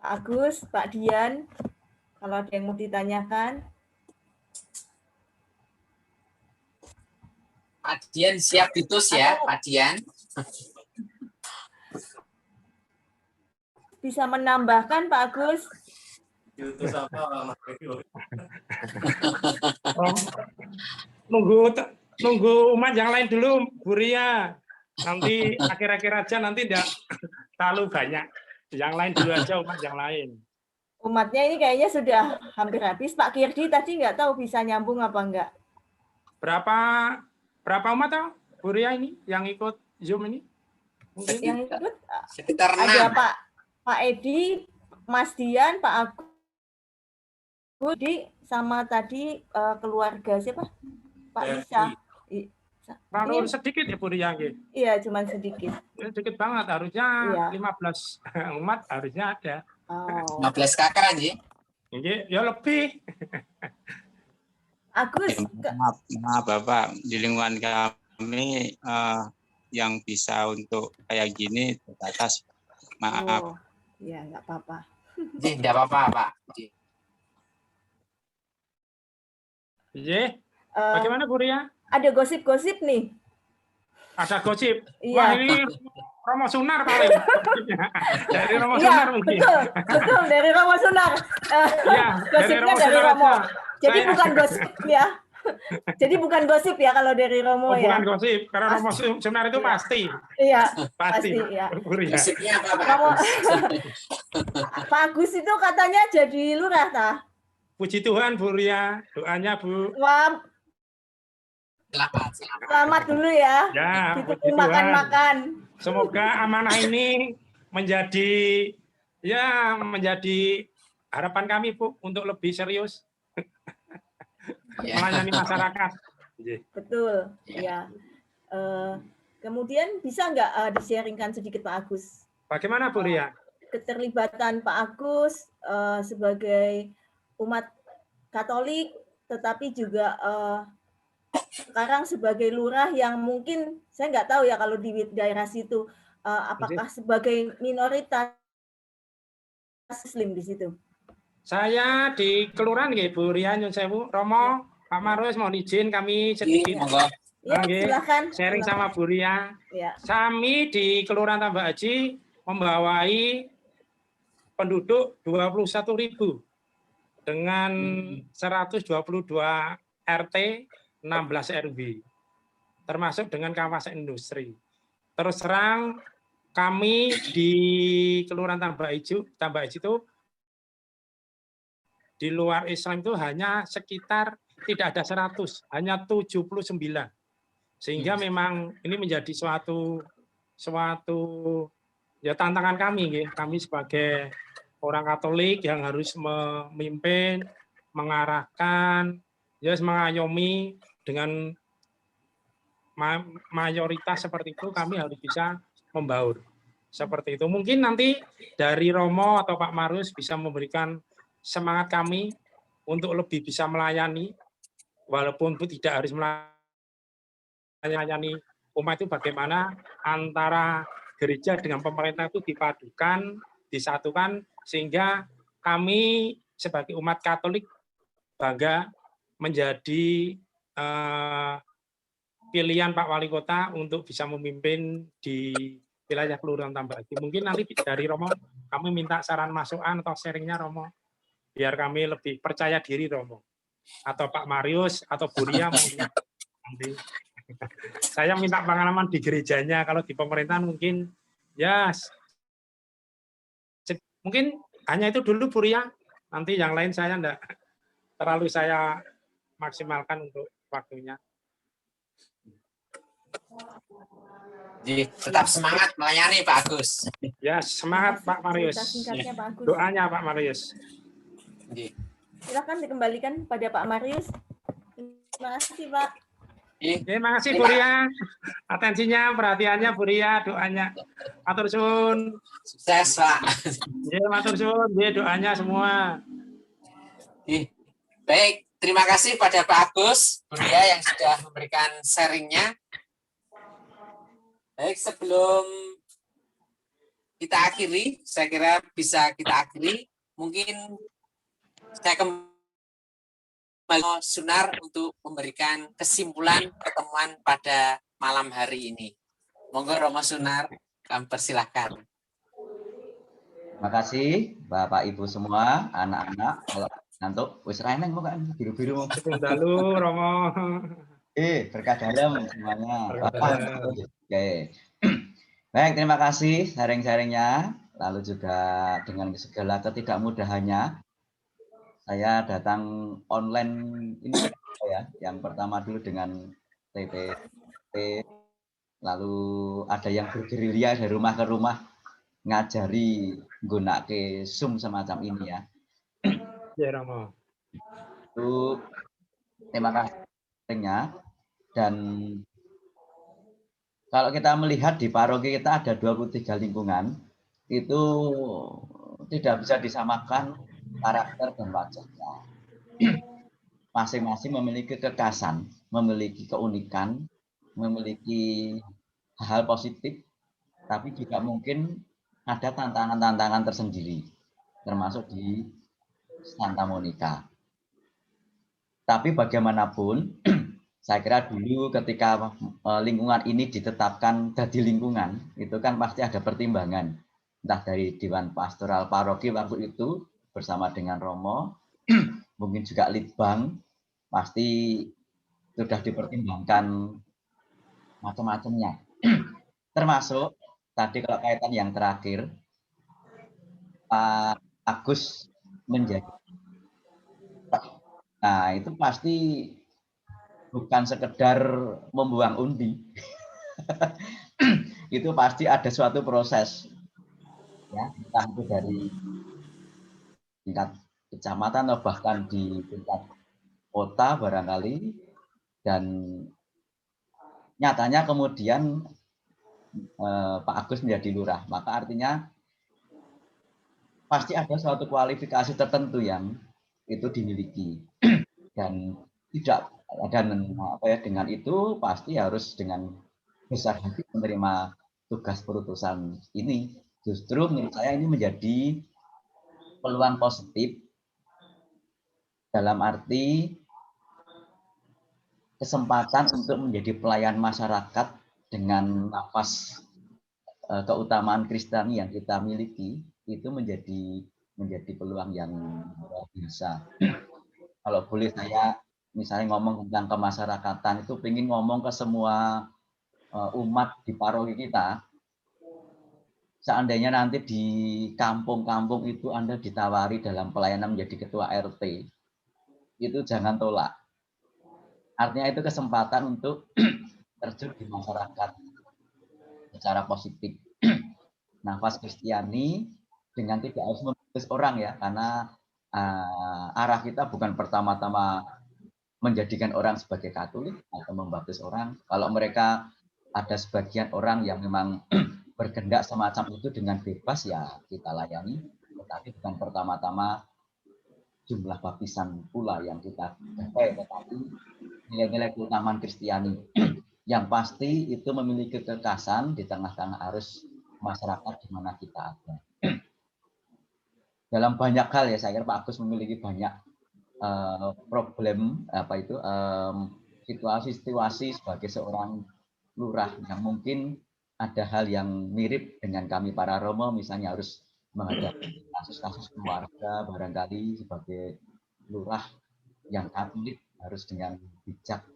Pak Agus, Pak Dian, kalau ada yang mau ditanyakan. Pak Dian siap diutus ya, Pak Dian. Bisa menambahkan Pak Agus? Diutus apa? Nunggu umat yang lain dulu, Bu Ria. Nanti akhir-akhir aja, nanti tidak terlalu banyak. Yang lain dulu aja, umat yang lain. Umatnya ini kayaknya sudah hampir habis. Pak Kirdi tadi nggak tahu bisa nyambung apa enggak. Berapa umat tahu, Bu Ria ini yang ikut Zoom ini? Mungkin yang ikut sekitar 6. Ada Pak Edi, Mas Dian, Pak Agus, sama tadi keluarga siapa? Pak Isa. Terlalu sedikit ya Bu Ria? Iya, cuma sedikit. Sedikit banget, harusnya 15 umat harusnya ada. Oh. 15 kakak nggih. Nggih, ya lebih. Agus, Maaf Bapak, di lingkungan kami yang bisa untuk kayak gini terbatas. Maaf. oh, ya nggak apa-apa. Nggih, enggak apa-apa, Pak. Nggih. Nggih. Bagaimana Bu Ria? Ada gosip-gosip nih. Ada gosip. Iya. Wah, ini Romo Sunar paling. Dari Romo Iya, Sunar mungkin. betul dari Romo Sunar. Iya, Gosipnya Romo dari Sunar Romo. aja. Jadi Saya- bukan gosip ya. Jadi bukan gosip ya kalau dari Romo Oh, ya. bukan gosip, karena Romo Sunar itu pasti. Iya, Pasti. pasti ya. Bu Ria. Gosipnya apa, Pak? Romo, Pak Agus itu katanya jadi lurah tah. Puji Tuhan Bu Ria, doanya Bu. Wah, selamat dulu ya. Ya, puji Ditunggu Tuhan. makan-makan. Semoga amanah ini menjadi harapan kami Bu untuk lebih serius melayani masyarakat. Betul, ya. Kemudian bisa nggak di-sharingkan sedikit Pak Agus? Bagaimana Bu Ria? Keterlibatan Pak Agus sebagai umat Katolik, tetapi juga sekarang sebagai lurah yang mungkin saya nggak tahu ya kalau di daerah situ apakah sebagai minoritas Muslim di situ. Saya di kelurahan nggih Bu Ria Nyun Sewu, Romo, Pak Marus mohon izin kami sedikit. Ya, Nggih, silakan. sharing sama Bu Ria. Ya. Kami di Kelurahan Tambak Haji membawai penduduk 21.000 dengan 122 RT, 16 RW, termasuk dengan kawasan industri. Terus terang kami di Kelurahan Tambak Haji itu di luar Islam itu hanya sekitar tidak ada 100, hanya 79. Sehingga memang ini menjadi suatu ya tantangan kami, kami sebagai orang Katolik yang harus memimpin, mengarahkan, ya mengayomi dengan mayoritas seperti itu, kami harus bisa membaur seperti itu. Mungkin nanti dari Romo atau Pak Marus bisa memberikan semangat kami untuk lebih bisa melayani, walaupun tidak harus melayani umat itu, bagaimana antara gereja dengan pemerintah itu dipadukan, disatukan, sehingga kami sebagai umat Katolik bangga menjadi pilihan Pak Wali Kota untuk bisa memimpin di wilayah Kelurahan Tambak Haji. Mungkin nanti dari Romo kami minta saran masukan atau sharingnya Romo, biar kami lebih percaya diri Romo, atau Pak Marius atau Bu Ria mungkin nanti. Saya minta pengalaman di gerejanya, kalau di pemerintahan mungkin ya mungkin hanya itu dulu Bu Ria, nanti yang lain saya enggak terlalu saya maksimalkan untuk waktunya. Jadi tetap semangat melayani Pak Agus. Ya, semangat Pak Marius. Singkatnya Pak Agus. Doanya Pak Marius. Silakan dikembalikan pada Pak Marius. Terima kasih Pak. Terima kasih Bu Ria. Atensinya, perhatiannya Bu Ria, doanya. Matur suwun. Sukses Pak. Ya, matur suwun. Ya, doanya semua. Baik, terima kasih pada Pak Agus, Bu Ria yang sudah memberikan sharingnya. Baik, sebelum kita akhiri, saya kira bisa kita akhiri. Mungkin saya kembali Sunar untuk memberikan kesimpulan pertemuan pada malam hari ini. Monggo Romo Sunar, kami persilahkan. Terima kasih Bapak Ibu semua, anak-anak. Kalau ngantuk, wis raine kok kan biru-biru. Dalu Romo. Berkah dalam semuanya. Berkah dalam. Oke. Baik, terima kasih sharing-sharingnya. Lalu juga dengan segala ketidakmudahannya, saya datang online ini ya. Yang pertama dulu dengan TPP, lalu ada yang bergerilya dari rumah ke rumah ngajari nggunakake Zoom semacam ini ya. Ya Romo. Itu terima kasihnya. Dan kalau kita melihat di paroki kita ada 23 lingkungan, itu tidak bisa disamakan karakter dan wajahnya. Masing-masing memiliki kekhasan, memiliki keunikan, memiliki hal positif, tapi juga mungkin ada tantangan-tantangan tersendiri, termasuk di Santa Monica. Tapi bagaimanapun, saya kira dulu ketika lingkungan ini ditetapkan jadi lingkungan, itu kan pasti ada pertimbangan, entah dari Dewan Pastoral Paroki waktu itu bersama dengan Romo, mungkin juga Litbang, pasti sudah dipertimbangkan macam-macamnya. Termasuk tadi kalau kaitan yang terakhir, Pak Agus menjadi. Nah, itu pasti bukan sekedar membuang undi. Itu pasti ada suatu proses. Ya, entah itu dari tingkat kecamatan atau bahkan di tingkat kota barangkali, dan nyatanya kemudian Pak Agus menjadi lurah, maka artinya pasti ada suatu kualifikasi tertentu yang itu dimiliki, dan tidak, dan dengan itu pasti harus dengan besar hati menerima tugas perutusan ini. Justru menurut saya ini menjadi peluang positif dalam arti kesempatan untuk menjadi pelayan masyarakat dengan nafas keutamaan Kristiani yang kita miliki, itu menjadi peluang yang luar biasa. Kalau boleh saya misalnya ngomong tentang kemasyarakatan, itu pengen ngomong ke semua umat di paroki kita. Seandainya nanti di kampung-kampung itu Anda ditawari dalam pelayanan menjadi ketua RT, itu jangan tolak. Artinya itu kesempatan untuk terjun di masyarakat secara positif. Nafas Kristiani dengan tidak harus membaptis orang ya, karena arah kita bukan pertama-tama menjadikan orang sebagai Katolik atau membaptis orang. Kalau mereka ada sebagian orang yang memang berkehendak semacam itu dengan bebas, ya kita layani, tetapi bukan pertama-tama jumlah baptisan pula yang kita capai, tetapi nilai-nilai keutamaan Kristiani yang pasti itu memiliki kekhasan di tengah-tengah arus masyarakat di mana kita ada. Dalam banyak hal ya, saya kira Pak Agus memiliki banyak problem, situasi-situasi sebagai seorang lurah yang mungkin ada hal yang mirip dengan kami para Romo, misalnya harus menghadapi kasus-kasus keluarga, barangkali sebagai lurah yang Katolik harus dengan bijak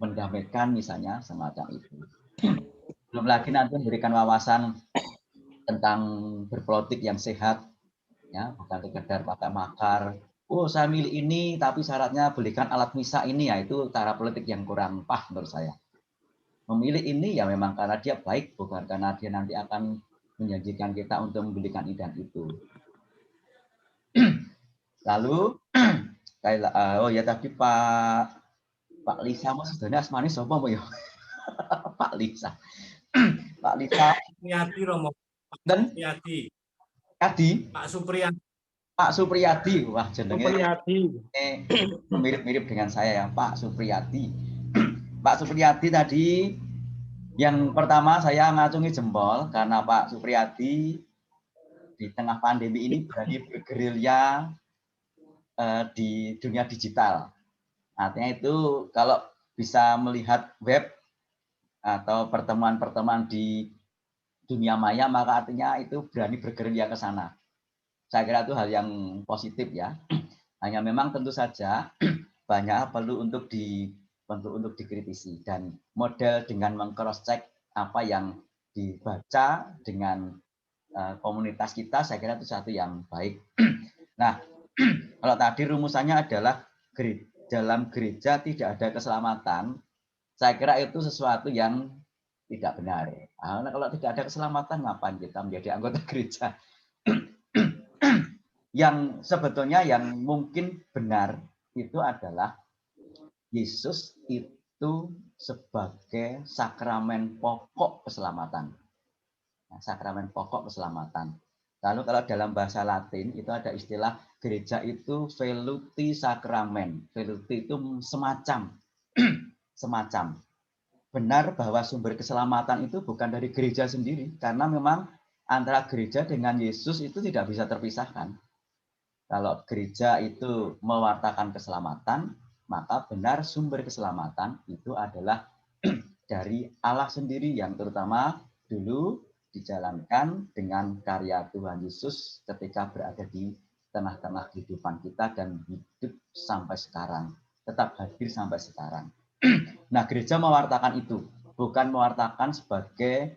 mendamaikan misalnya semacam itu. Belum lagi nanti memberikan wawasan tentang berpolitik yang sehat, ya, bukan sekedar pakai makar. Oh, saya milih ini tapi syaratnya belikan alat misa ini, ya itu cara politik yang kurang pas menurut saya. Memilih ini ya memang karena dia baik, bukan karena dia nanti akan menjanjikan kita untuk membelikan ini dan itu. Lalu oh ya tadi Pak Lisa mas sebenarnya asmane sapa Mbak ya? Pak Lisa. Pak Lisa. Supriyadi Romo. Dan Supriyadi. Pak Supriyadi. Pak Supriyadi, wah jenenge Supriyadi. mirip-mirip dengan saya ya, Pak Supriyadi. Pak Supriyadi tadi yang pertama saya ngacungi jempol karena Pak Supriyadi di tengah pandemi ini berani bergerilya di dunia digital. Artinya itu kalau bisa melihat web atau pertemuan-pertemuan di dunia maya, maka artinya itu berani bergerilya ke sana. Saya kira itu hal yang positif ya. Hanya memang tentu saja banyak perlu untuk dikritisi, dan model dengan meng-cross check apa yang dibaca dengan komunitas kita, saya kira itu satu yang baik. Nah, kalau tadi rumusannya adalah dalam gereja tidak ada keselamatan, saya kira itu sesuatu yang tidak benar. Nah, kalau tidak ada keselamatan, ngapain kita menjadi anggota gereja? Yang sebetulnya yang mungkin benar itu adalah Yesus itu sebagai sakramen pokok keselamatan. Nah, sakramen pokok keselamatan. Lalu kalau dalam bahasa Latin itu ada istilah gereja itu veluti sacramen. Veluti itu semacam. Semacam. Benar bahwa sumber keselamatan itu bukan dari gereja sendiri. Karena memang antara gereja dengan Yesus itu tidak bisa terpisahkan. Kalau gereja itu mewartakan keselamatan, maka benar sumber keselamatan itu adalah dari Allah sendiri yang terutama dulu dijalankan dengan karya Tuhan Yesus ketika berada di tengah-tengah kehidupan kita dan hidup sampai sekarang, tetap hadir sampai sekarang. Nah, gereja mewartakan itu, bukan mewartakan sebagai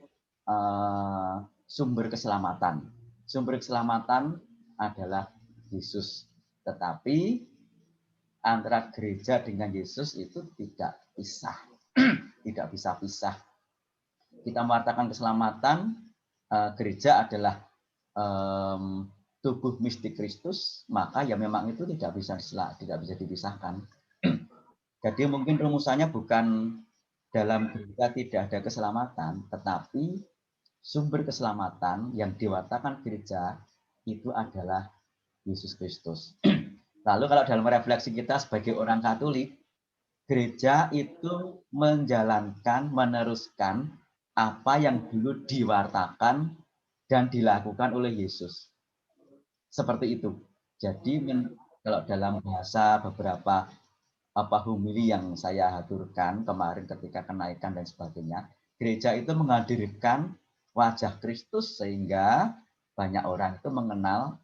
sumber keselamatan. Sumber keselamatan adalah Yesus, tetapi antara gereja dengan Yesus itu tidak pisah, tidak bisa pisah. Kita mewartakan keselamatan, gereja adalah tubuh mistik Kristus, maka ya memang itu tidak bisa dipisahkan. Jadi mungkin rumusannya bukan dalam gereja tidak ada keselamatan, tetapi sumber keselamatan yang diwartakan gereja itu adalah Yesus Kristus. Lalu kalau dalam refleksi kita sebagai orang Katolik, gereja itu menjalankan, meneruskan apa yang dulu diwartakan dan dilakukan oleh Yesus. Seperti itu. Jadi kalau dalam bahasa beberapa homili yang saya haturkan kemarin ketika kenaikan dan sebagainya, gereja itu menghadirkan wajah Kristus sehingga banyak orang itu mengenal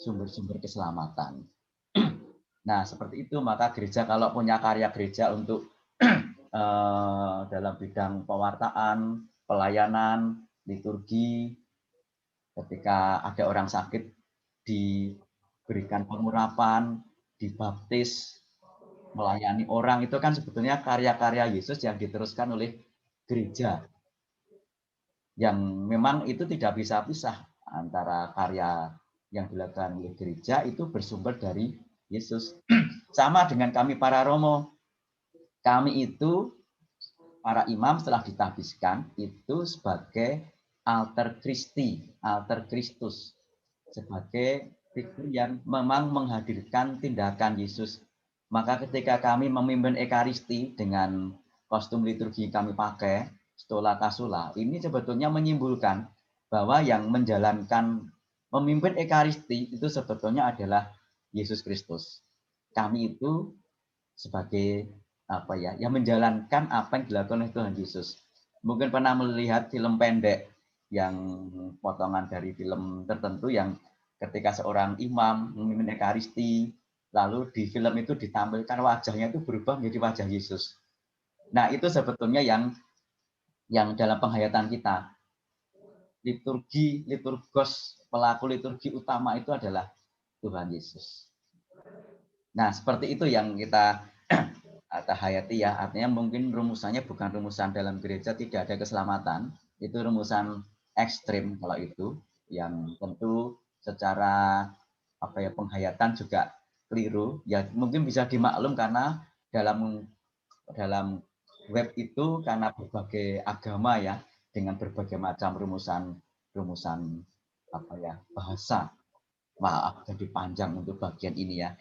sumber-sumber keselamatan. Nah, seperti itu, maka gereja kalau punya karya gereja untuk dalam bidang pewartaan, pelayanan, liturgi, ketika ada orang sakit diberikan pengurapan, dibaptis, melayani orang, itu kan sebetulnya karya-karya Yesus yang diteruskan oleh gereja. Yang memang itu tidak bisa pisah antara karya yang dilakukan oleh gereja itu bersumber dari Yesus. Sama dengan kami para Romo. Kami itu, para imam setelah ditahbiskan, itu sebagai alter Christi, alter Kristus. Sebagai figur yang memang menghadirkan tindakan Yesus. Maka ketika kami memimpin Ekaristi dengan kostum liturgi kami pakai, stola kasula, ini sebetulnya menyimpulkan bahwa yang menjalankan memimpin Ekaristi itu sebetulnya adalah Yesus Kristus. Kami itu sebagai yang menjalankan apa yang dilakukan oleh Tuhan Yesus. Mungkin pernah melihat film pendek yang potongan dari film tertentu yang ketika seorang imam memimpin Ekaristi, lalu di film itu ditampilkan wajahnya itu berubah menjadi wajah Yesus. Nah, itu sebetulnya yang dalam penghayatan kita. Liturgos, pelaku liturgi utama itu adalah Tuhan Yesus. Nah, seperti itu yang kita hayati ya. Artinya mungkin rumusannya bukan rumusan dalam gereja tidak ada keselamatan. Itu rumusan ekstrim kalau itu. Yang tentu secara penghayatan juga keliru. Ya mungkin bisa dimaklum karena dalam web itu karena berbagai agama ya. Dengan berbagai macam rumusan bahasa. Maaf jadi panjang untuk bagian ini ya.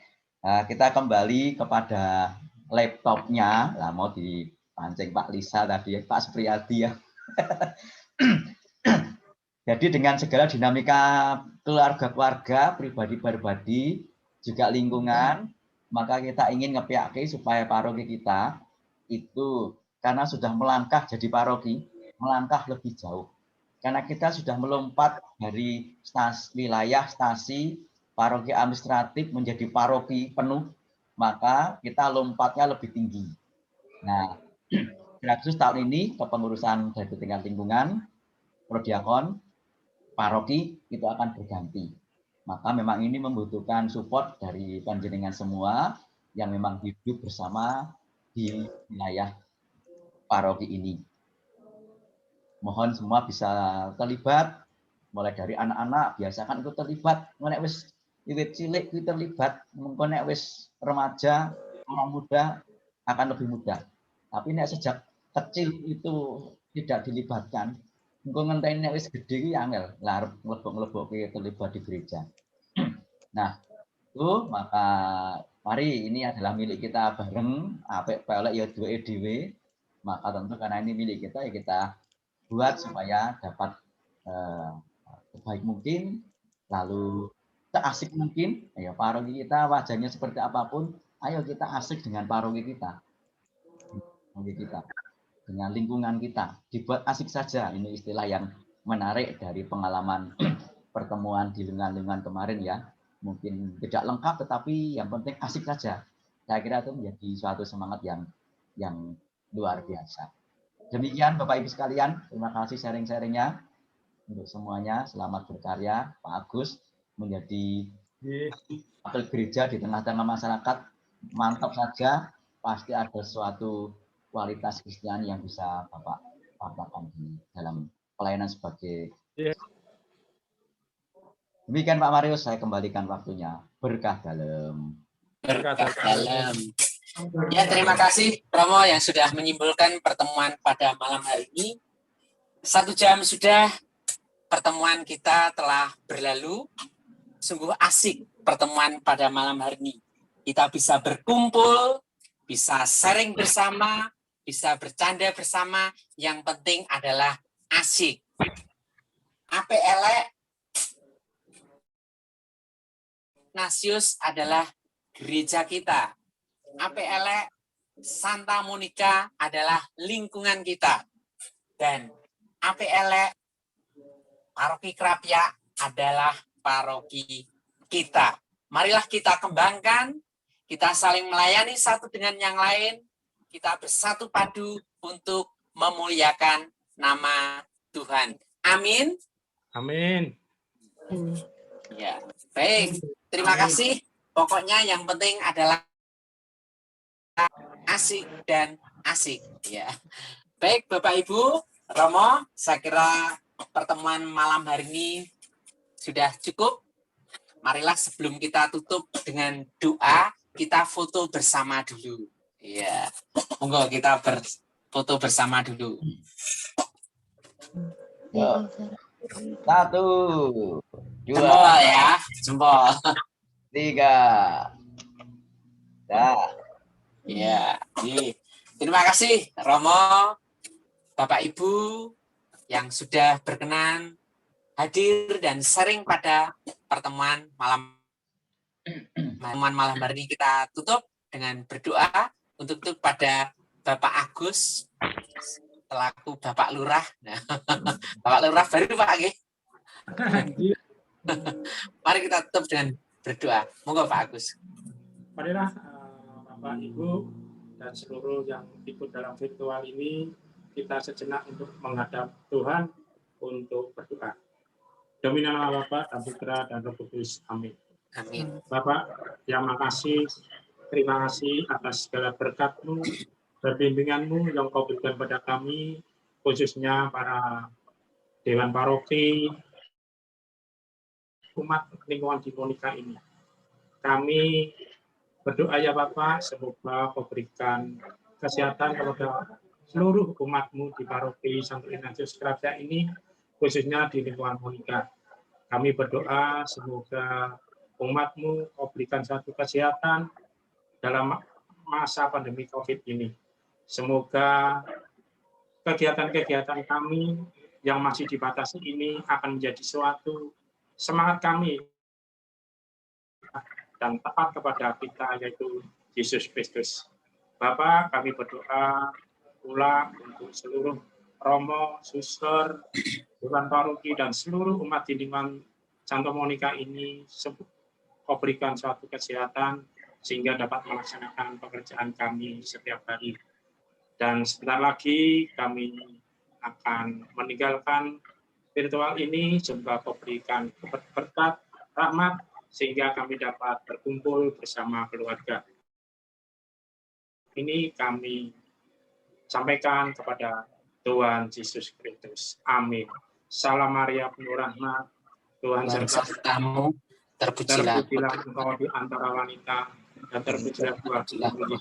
Kita kembali kepada laptopnya. Nah, mau dipancing Pak Lisa tadi ya, Pak Supriyadi ya. Jadi dengan segala dinamika keluarga-keluarga, pribadi-pribadi, juga lingkungan, maka kita ingin ngepiake supaya paroki kita itu karena sudah melangkah jadi paroki, melangkah lebih jauh. Karena kita sudah melompat dari wilayah stasi paroki administratif menjadi paroki penuh, maka kita lompatnya lebih tinggi. Nah, khusus tahun ini kepengurusan dari tingkat lingkungan, prodiakon, paroki itu akan berganti. Maka memang ini membutuhkan support dari panjenengan semua yang memang hidup bersama di wilayah paroki ini. Mohon semua bisa terlibat, mulai dari anak-anak biasakan itu terlibat, nek wis wiwit cilik itu terlibat, mungkin nek wis remaja, orang muda akan lebih mudah. Tapi nek sejak kecil itu tidak dilibatkan, engko ngenteni nek wis gedhe ki angel lah arep nglebok-nglebokke terlibat di gereja. Nah, itu maka mari ini adalah milik kita bareng, apik pelek ya duwe dhewe. Maka tentu karena ini milik kita ya kita buat supaya dapat sebaik mungkin, lalu seasik mungkin. Ya paroki kita wajahnya seperti apapun, ayo kita asik dengan paroki kita. Dengan lingkungan kita, dibuat asik saja. Ini istilah yang menarik dari pengalaman pertemuan di lingkungan kemarin ya. Mungkin tidak lengkap, tetapi yang penting asik saja. Saya kira itu menjadi suatu semangat yang luar biasa. Demikian Bapak Ibu sekalian, terima kasih sharing-sharingnya untuk semuanya. Selamat berkarya, Pak Agus, menjadi wakil gereja di tengah-tengah masyarakat. Mantap saja, pasti ada suatu kualitas Kristiani yang bisa Bapak paparkan di dalam pelayanan sebagai. Demikian Pak Marius, saya kembalikan waktunya. Berkah dalam. Berkah dalam. Ya, terima kasih Romo yang sudah menyimpulkan pertemuan pada malam hari ini. 1 jam sudah pertemuan kita telah berlalu. Sungguh asik pertemuan pada malam hari ini. Kita bisa berkumpul, bisa sharing bersama, bisa bercanda bersama. Yang penting adalah asik. Ape elek, Nasius adalah gereja kita. Ape elek, Santa Monica adalah lingkungan kita. Dan ape elek, Paroki Krapyak adalah paroki kita. Marilah kita kembangkan, kita saling melayani satu dengan yang lain, kita bersatu padu untuk memuliakan nama Tuhan. Amin. Amin. Ya, baik. Terima kasih. Pokoknya yang penting adalah asik dan asik. Ya, baik Bapak Ibu, Romo, saya kira pertemuan malam hari ini sudah cukup. Marilah sebelum kita tutup dengan doa, kita foto bersama dulu. Ya, monggo kita berfoto bersama dulu. Ya. 1, 2, jempol ya, jempol. 3. Dah. Ya, terima kasih Romo, Bapak Ibu yang sudah berkenan hadir dan sharing pada pertemuan malam hari ini. Kita tutup dengan berdoa untuk itu pada Bapak Agus selaku Bapak Lurah. Nah, Bapak Lurah baru Pak G. Mari kita tutup dengan berdoa. Monggo Pak Agus. Marilah Bapak Ibu dan seluruh yang ikut dalam virtual ini, kita sejenak untuk menghadap Tuhan untuk berdoa. Demi nama Bapa dan Putra dan Roh Kudus. Amin. Amin. Bapak yang makasih, terima kasih atas segala berkat-Mu dan bimbingan-Mu yang Kau berikan pada kami, khususnya para Dewan Paroki, umat lingkungan di Monica ini. Kami berdoa ya Bapak, semoga Kau berikan kesehatan kepada seluruh umat-Mu di Paroki Santo Ignatius Krapyak ini, khususnya di lingkungan Monica. Kami berdoa semoga umat-Mu Kau berikan satu kesehatan dalam masa pandemi COVID ini. Semoga kegiatan-kegiatan kami yang masih dibatasi ini akan menjadi suatu semangat kami dan tepat kepada kita, yaitu Yesus Kristus. Bapak, kami berdoa pula untuk seluruh Romo, Suster, Dewan Paroki, dan seluruh umat di lingkungan Santo Monica ini, Kau berikan suatu kesehatan sehingga dapat melaksanakan pekerjaan kami setiap hari. Dan sebentar lagi kami akan meninggalkan virtual ini, semoga Kau berikan berkat, rahmat, sehingga kami dapat berkumpul bersama keluarga. Ini kami sampaikan kepada Tuhan Yesus Kristus. Amin. Salam Maria penuh rahmat, Tuhan sertamu, terpujilah Engkau di antara wanita, dan terpujilah buah tubuhmu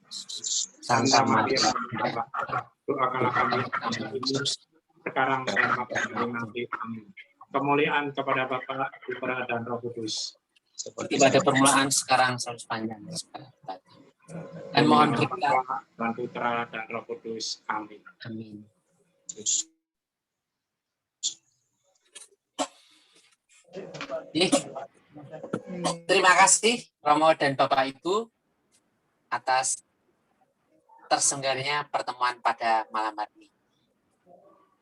Yesus. Santa Maria, doakanlah kami ini sekarang dan nanti. Kemuliaan kepada Bapa, Putra dan Roh Kudus. Ibadah permulaan sekarang selalu sepanjang. Dan mohon berkat Tuhan Putra dan Roh Kudus. Amin. Amin. Terima kasih Romo dan Bapak Ibu atas terselenggaranya pertemuan pada malam hari ini.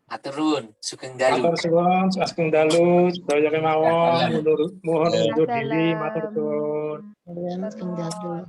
Maturun, Sugeng Dalu. Matur suwun, Sugeng Dalu, sedaya kemawon, mohon undur diri, matur suwun. Sugeng Dalu.